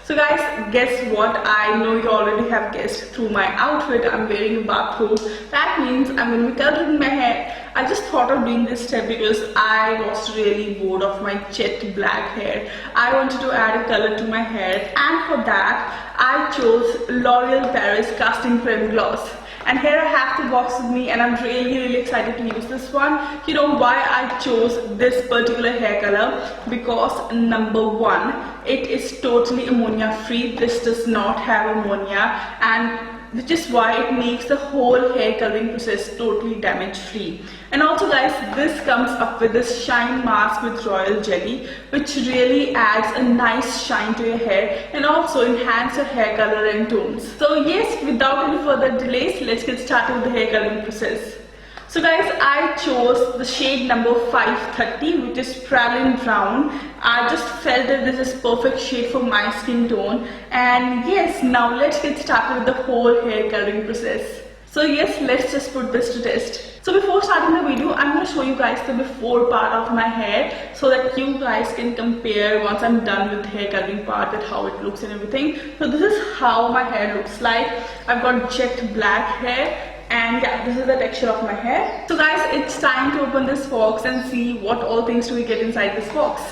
So guys, guess what? I know you already have guessed through my outfit. I'm wearing a bathrobe. That means I'm going to be coloring my hair. I just thought of doing this step because I was really bored of my jet black hair. I wanted to add a color to my hair, and for that I chose L'Oreal Paris Casting Creme Gloss. And here I have the box with me, and I'm really excited to use this one. You know why I chose this particular hair color? Because number one, it is totally ammonia free. This does not have ammonia, and which is why it makes the whole hair coloring process totally damage free. And also guys, this comes up with this shine mask with royal jelly, which really adds a nice shine to your hair and also enhance your hair color and tones. So yes, without any further delays, let's get started with the hair coloring process. So guys, I chose the shade number 530, which is Pralin Brown. I just felt that this is perfect shade for my skin tone. And yes, now let's get started with the whole hair coloring process. So yes, let's just put this to test. So before starting the video, I'm going to show you guys the before part of my hair so that you guys can compare once I'm done with the hair coloring part, that how it looks and everything. So this is how my hair looks like. I've got jet black hair. And yeah, this is the texture of my hair. So guys, it's time to open this box and see what all things do we get inside this box.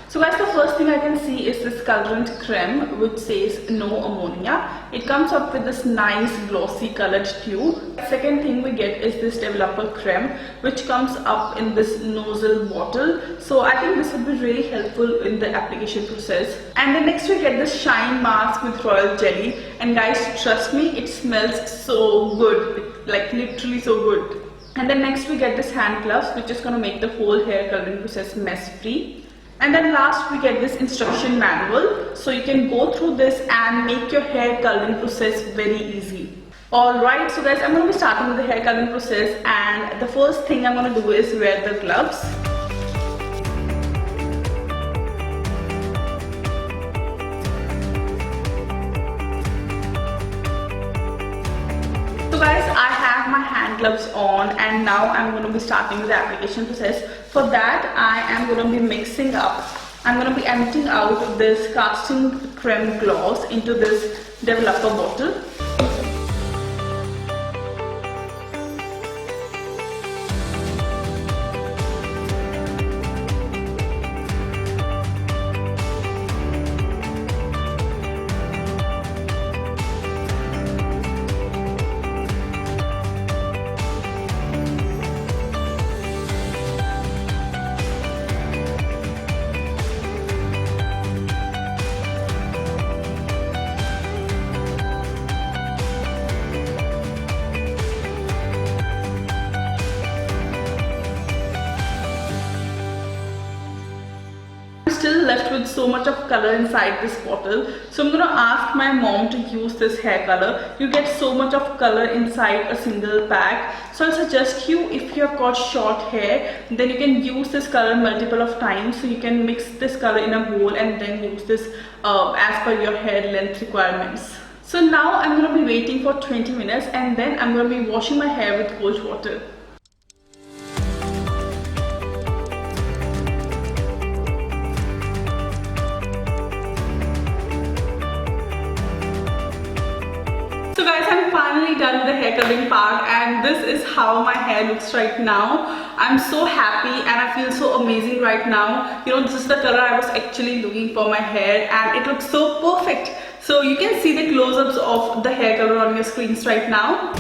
So guys, the first thing I can see is this colorant creme which says no ammonia. It comes up with this nice glossy colored tube. Second thing we get is this developer creme which comes up in this nozzle bottle. So I think this would be really helpful in the application process. And then next we get this shine mask with royal jelly. And guys, trust me, it smells so good, like literally so good. And then next we get this hand gloves which is going to make the whole hair coloring process mess free. And then last we get this instruction manual, so you can go through this and make your hair coloring process very easy. Alright, so guys, I'm going to be starting with the hair coloring process, and the first thing I'm going to do is wear the gloves. So guys, I have my hand gloves on, and now I'm going to be starting with the application process. For that, I am going to be mixing up. I'm going to be emptying out this casting creme gloss into this developer bottle. Still left with so much of color inside this bottle, so I'm gonna ask my mom to use this hair color. You get so much of color inside a single pack, so I suggest you, if you have got short hair, then you can use this color multiple of times. So you can mix this color in a bowl and then use this as per your hair length requirements. So now I'm gonna be waiting for 20 minutes, and then I'm gonna be washing my hair with cold water. So guys, I'm finally done with the hair coloring part, and this is how my hair looks right now. I'm so happy and I feel so amazing right now. You know, this is the color I was actually looking for my hair, and it looks so perfect. So you can see the close-ups of the hair color on your screens right now.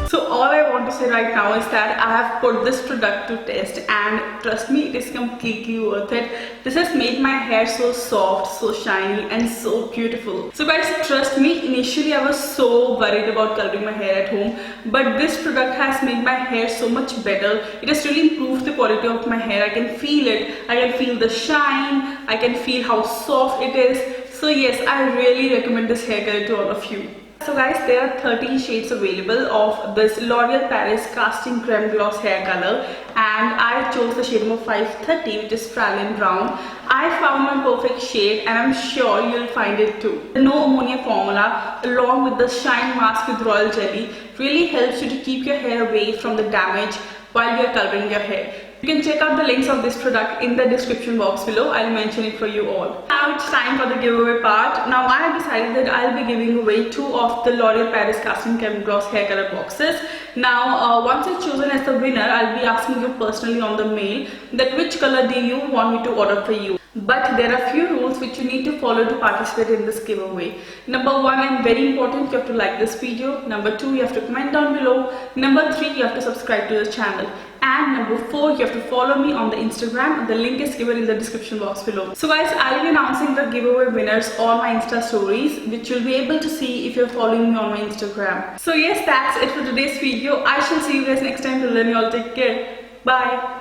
So all I want to say right now is that I have put this product to test, and trust me, it is completely worth it. This has made my hair so soft, so shiny and so beautiful. So guys, trust me, initially I was so worried about coloring my hair at home, but this product has made my hair so much better. It has really improved the quality of my hair. I can feel it. I can feel the shine. I can feel how soft it is. So yes, I really recommend this hair color to all of you. So guys, there are 13 shades available of this L'Oreal Paris Casting Creme Gloss hair color, and I chose the shade number 530, which is Pralin Brown. I found my perfect shade, and I'm sure you'll find it too. The no ammonia formula along with the shine mask with royal jelly really helps you to keep your hair away from the damage while you're coloring your hair. You can check out the links of this product in the description box below. I'll mention it for you all. Now it's time for the giveaway part. Now I have decided that I'll be giving away 2 of the L'Oreal Paris Casting Creme Gloss hair color boxes. Now once you're chosen as the winner, I'll be asking you personally on the mail that which color do you want me to order for you. But there are few rules which you need to follow to participate in this giveaway. Number 1, and very important, you have to like this video. Number 2, you have to comment down below. Number 3, you have to subscribe to the channel. And number 4, you have to follow me on the Instagram. The link is given in the description box below. So guys, I'll be announcing the giveaway winners on my Insta stories, which you'll be able to see if you're following me on my Instagram. So yes, that's it for today's video. I shall see you guys next time. Till then, you all take care. Bye.